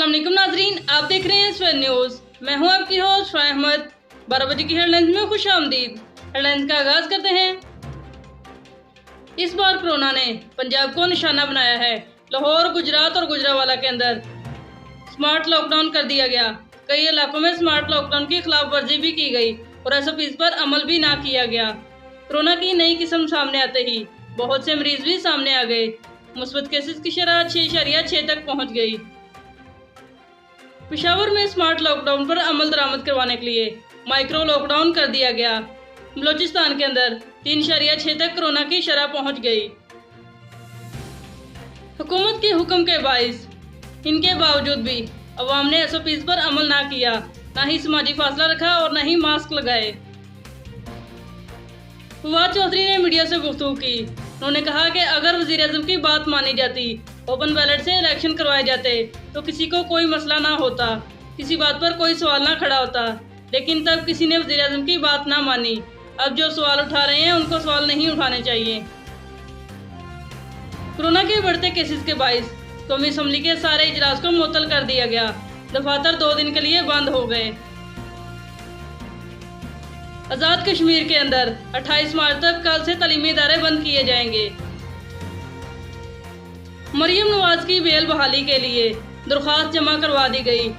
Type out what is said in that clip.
अस्सलाम वालेकुम नाजरीन, आप देख रहे हैं स्वेन न्यूज़। मैं हूं आपकी होस्ट शाह अहमद। 12 बजे की हेडलाइंस में खुश आमदीद। हेडलाइंस का आगाज करते हैं। इस बार कोरोना ने पंजाब को निशाना बनाया है। लाहौर, गुजरात और गुजरावाला के अंदर स्मार्ट लॉकडाउन कर दिया गया। कई इलाकों में स्मार्ट लॉकडाउन की खिलाफ वर्जी भी की गई और एसओपीज पर अमल भी ना किया गया। कोरोना की नई किस्म सामने आते ही बहुत से मरीज भी सामने आ गए। मुस्बत केसेस की शरह 6.6 तक पहुंच गई। पेशावर में स्मार्ट लॉकडाउन पर अमल दरामद करवाने के लिए माइक्रो लॉकडाउन कर दिया गया। बलोचिस्तान के अंदर 3.6 तक कोरोना की शरह पहुंच गई। हुकूमत के हुक्म के बाइस इनके बावजूद भी अवाम ने एसओपीज पर अमल ना किया, ना ही समाजी फासला रखा और न ही मास्क लगाए। फवाद चौधरी ने मीडिया से गुफ्तगू की। उन्होंने कहा कि अगर वज़ीर-ए-आज़म की बात मानी जाती, ओपन बैलेट से इलेक्शन करवाए जाते तो किसी को कोई मसला ना होता, किसी बात पर कोई सवाल ना खड़ा होता। लेकिन तब किसी ने वज़ीर-ए-आज़म की बात ना मानी। अब जो सवाल उठा रहे हैं उनको सवाल नहीं उठाने चाहिए। कोरोना के बढ़ते केसेस के बाइस कौमी असम्बली के सारे इजलास को मुअत्तल कर दिया गया। दफातर 2 दिन के लिए बंद हो गए। आज़ाद कश्मीर के अंदर 28 मार्च तक कल से तालीमी इदारे बंद किए जाएंगे। मरियम नवाज की बेल बहाली के लिए दरख्वास्त जमा करवा दी गई।